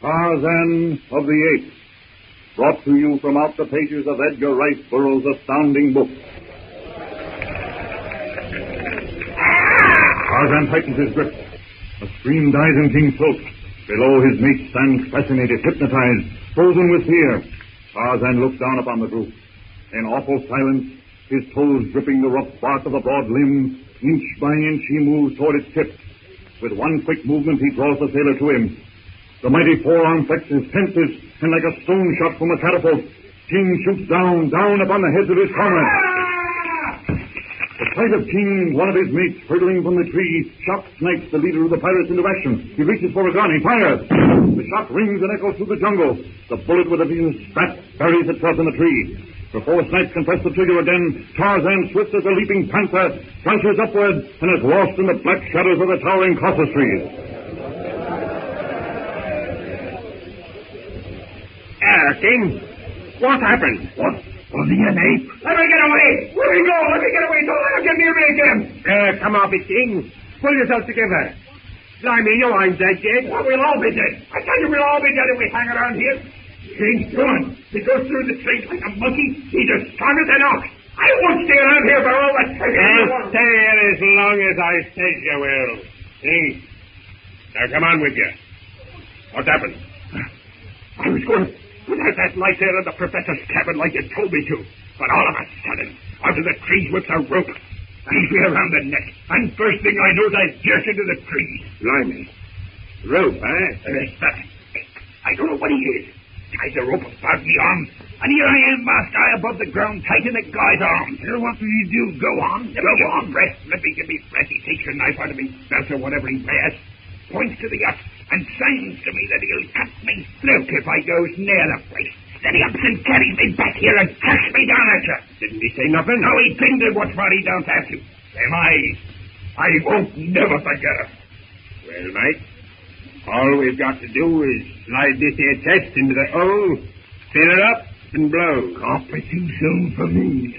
Tarzan of the Apes, brought to you from out the pages of Edgar Rice Burroughs' astounding book. Tarzan tightens his grip. A scream dies in King's throat. Below, his mate stands fascinated, hypnotized, frozen with fear. Tarzan looks down upon the group. In awful silence, his toes gripping the rough bark of the broad limb, inch by inch he moves toward its tip. With one quick movement, he draws the sailor to him. The mighty forearm flexes, tenses, and like a stone shot from a catapult, King shoots down upon the heads of his comrades. The sight of King, one of his mates, hurtling from the tree, shot snipes the leader of the pirates into action. He reaches for a gun. He fires. The shot rings and echoes through the jungle. The bullet with a vicious spat buries itself in the tree. Before Snipes can press the trigger again, Tarzan, swift as a leaping panther, flashes upward and is lost in the black shadows of the towering caucasus trees. King, what happened? What? Was he an ape? Let me get away! Where do you go? Let me get away! Don't let him get near me again! Come off it, King. Pull yourself together. Blimey, you aren't dead yet. Well, we'll all be dead. I tell you, we'll all be dead if we hang around here. King's gone. He goes through the trees like a monkey. He's as strong as an ox. I won't stay around here for all that. I'll stay here as long as I says you will. King, now come on with you. What's happened? I was going to put out that light there in the professor's cabin like you told me to. But all of a sudden, out of the trees whips a rope. Tied me around the neck. And first thing I know, I jerk into the trees. Blimey. Rope, eh? I don't know what he is. Tied the rope about me arms. And here I am, masked eye above the ground, tight in the guy's arms. What will you do? Go on. Go on, breath. Let me give me breath. He takes a knife out of me belt or whatever he wears. Points to the yacht and signs to me that he'll cut me throat if I goes near the place. Then he ups and carries me back here and cracks me down at you. Didn't he say nothing? No, he didn't, and what's more, he don't have to. Them eyes. I won't never forget it. Well, mate, all we've got to do is slide this here chest into the hole, fill it up, and blow. Can't be too soon for me.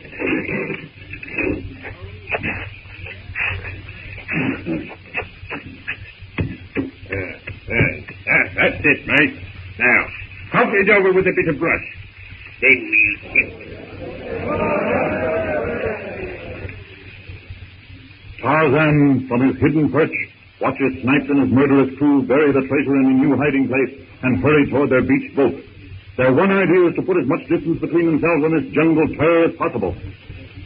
That's it, mate. Now, cover it over with a bit of brush. Then we'll hit. Tarzan, from his hidden perch, watches Snipes and his murderous crew bury the treasure in a new hiding place and hurry toward their beached boat. Their one idea is to put as much distance between themselves and this jungle terror as possible.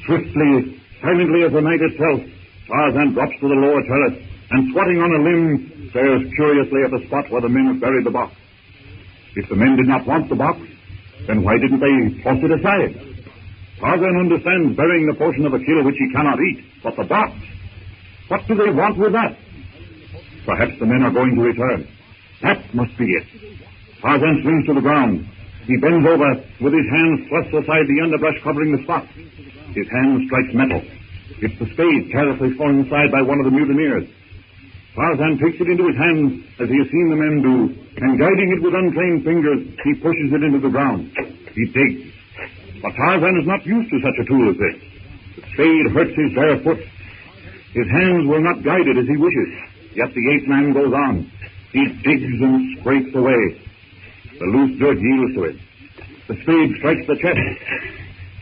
Swiftly, silently as the night itself, Tarzan drops to the lower terrace and, squatting on a limb, stares curiously at the spot where the men have buried the box. If the men did not want the box, then why didn't they toss it aside? Tarzan understands burying the portion of a kill which he cannot eat, but the box, what do they want with that? Perhaps the men are going to return. That must be it. Tarzan swings to the ground. He bends over with his hands thrust aside the underbrush covering the spot. His hand strikes metal. It's the spade carelessly thrown aside by one of the mutineers. Tarzan takes it into his hands as he has seen the men do, and guiding it with untrained fingers, he pushes it into the ground. He digs. But Tarzan is not used to such a tool as this. The spade hurts his bare foot. His hands will not guide it as he wishes. Yet the ape man goes on. He digs and scrapes away. The loose dirt yields to it. The spade strikes the chest.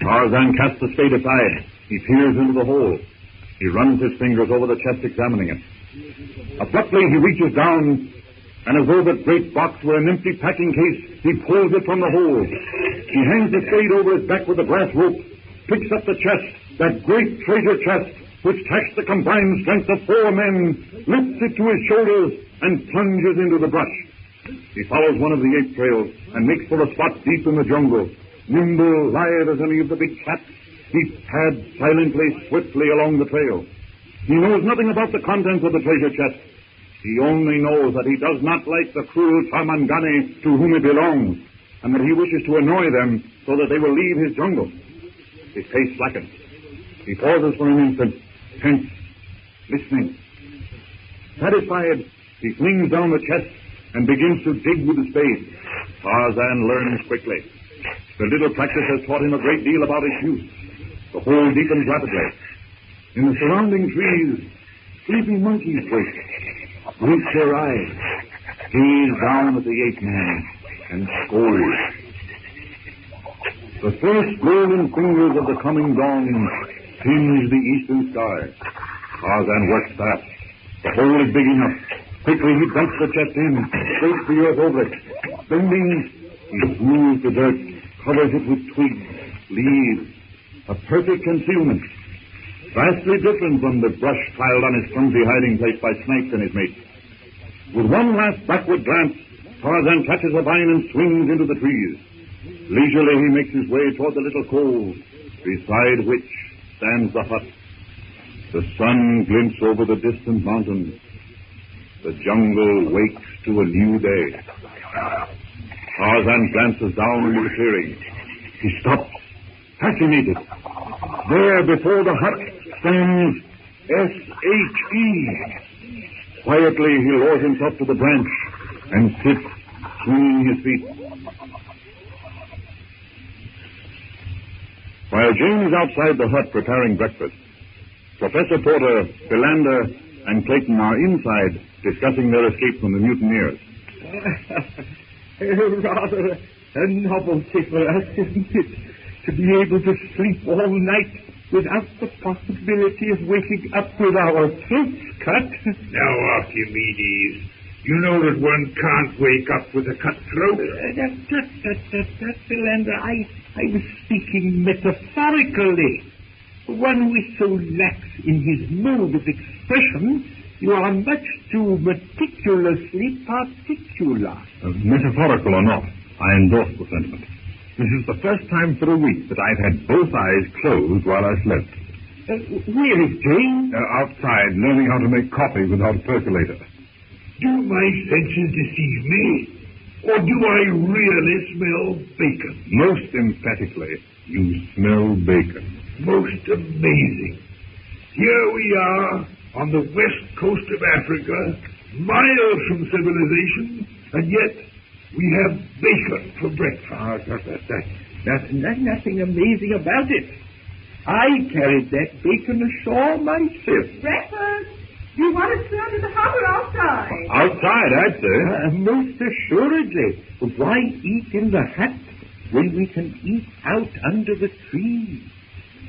Tarzan casts the spade aside. He peers into the hole. He runs his fingers over the chest, examining it. Abruptly, he reaches down, and as though the great box were an empty packing case, he pulls it from the hole. He hangs the spade over his back with a brass rope, picks up the chest, that great treasure chest, which taxed the combined strength of 4 men, lifts it to his shoulders, and plunges into the brush. He follows one of the ape trails, and makes for a spot deep in the jungle. Nimble, lithe as any of the big cats, he pads silently, swiftly along the trail. He knows nothing about the contents of the treasure chest. He only knows that he does not like the cruel Tarmangani to whom it belongs, and that he wishes to annoy them so that they will leave his jungle. His pace slackens. He pauses for an instant, tense, listening. Satisfied, he flings down the chest and begins to dig with the spade. Tarzan learns quickly. The little practice has taught him a great deal about its use. The hole deepens rapidly. In the surrounding trees, sleepy monkeys wake. Blink their eyes. gaze down at the ape man and scold. The first golden fingers of the coming dawn tinge the eastern sky. Tarzan works fast. The hole is big enough. Quickly he dumps the chest in, scrapes the earth over it. Bending, he smooths the dirt, covers it with twigs, leaves. A perfect concealment. Vastly different from the brush piled on his clumsy hiding place by Snipes and his mates. With one last backward glance, Tarzan catches a vine and swings into the trees. Leisurely he makes his way toward the little cove, beside which stands the hut. The sun glints over the distant mountains. The jungle wakes to a new day. Tarzan glances down into the clearing. He stops, fascinated. There before the hut stands S.H.E. Quietly he lowers himself to the branch and sits, swinging his feet. While Jane is outside the hut preparing breakfast, Professor Porter, Philander, and Clayton are inside discussing their escape from the mutineers. Rather a novelty for us, isn't it? To be able to sleep all night without the possibility of waking up with our throats cut. Now, Archimedes, you know that one can't wake up with a cut throat. Philander, I was speaking metaphorically. One who is so lax in his mode of expression, you are much too meticulously particular. Metaphorical or not, I endorse the sentiment. This is the first time for a week that I've had both eyes closed while I slept. Where is Jane? Outside, learning how to make coffee without a percolator. Do my senses deceive me? Or do I really smell bacon? Most emphatically, you smell bacon. Most amazing. Here we are on the west coast of Africa, miles from civilization, and yet we have bacon for breakfast. There's nothing amazing about it. I carried that bacon ashore myself. Breakfast? You want it served in the hut or outside? Outside, I'd say. Most assuredly. Why eat in the hut when we can eat out under the trees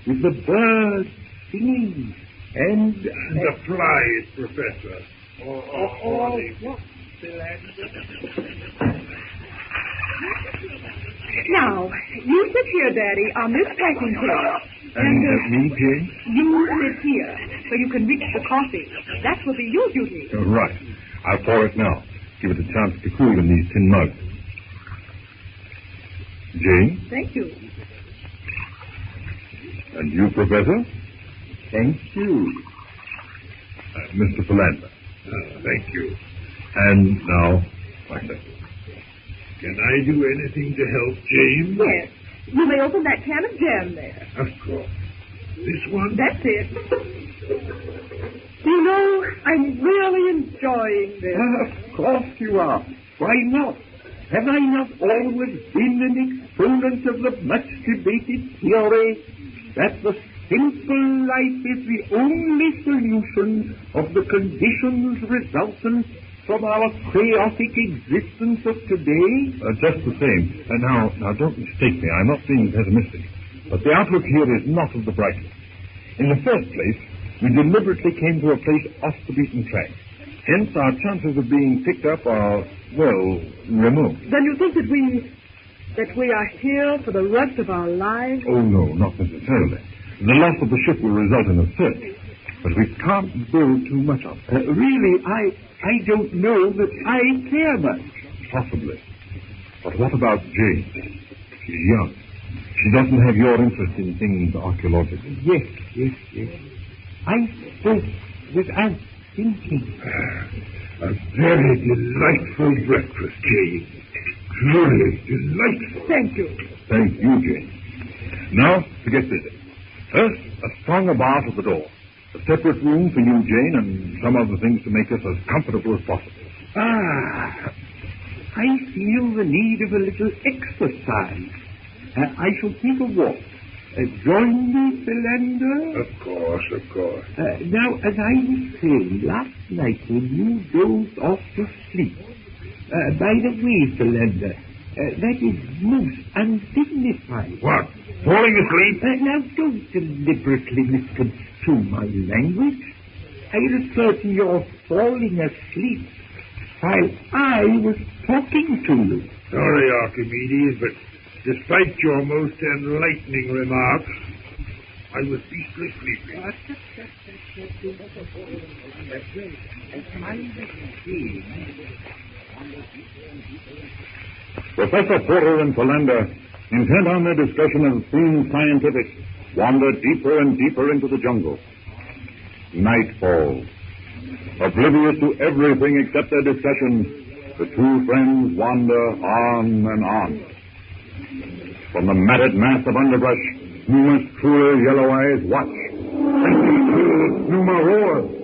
with the birds singing and the flies, Professor. Now, you sit here, Daddy, on this packing case. And me, Jane? You sit here, so you can reach the coffee. That will be your duty. Right. I'll pour it now. Give it a chance to cool in these tin mugs. Jane? Thank you. And you, Professor? thank you. Mr. Philander. Thank you. And now, myself. Can I do anything to help James? Yes. You may open that can of jam there. Of course. This one? That's it. You know, I'm really enjoying this. Of course you are. Why not? Have I not always been an exponent of the much-debated theory that the simple life is the only solution of the conditions resultant from our chaotic existence of today? Just the same. Now, don't mistake me. I'm not being pessimistic. But the outlook here is not of the brightest. In the first place, we deliberately came to a place off the beaten track. Hence, our chances of being picked up are, well, remote. Then you think that we are here for the rest of our lives? Oh, no, not necessarily. The loss of the ship will result in a search. But we can't build too much of it. Really, I don't know that I care much. Possibly. But what about Jane? She's young. She doesn't have your interest in things archaeological. Yes. I spoke without thinking. A very delightful breakfast, Jane. Truly delightful. Thank you. Thank you, Jane. Now, to get busy. First, a stronger bar at the door. A separate room for you, Jane, and some other things to make us as comfortable as possible. I feel the need of a little exercise. I shall take a walk. Join me, Philander? Of course. Now, as I was saying, last night when you dozed off to sleep, By the way, Philander, that is most undignified. What? Falling asleep? Now, don't deliberately misconstrue my language. I refer to your falling asleep while I was talking to you. Sorry, Archimedes, but despite your most enlightening remarks, I was beastly sleepy. Professor Porter and Philander, intent on their discussion of things scientific, wander deeper and deeper into the jungle. Night falls. Oblivious to everything except their discussion, the two friends wander on and on. From the matted mass of underbrush, Numa's cruel yellow eyes watch. Numa roars.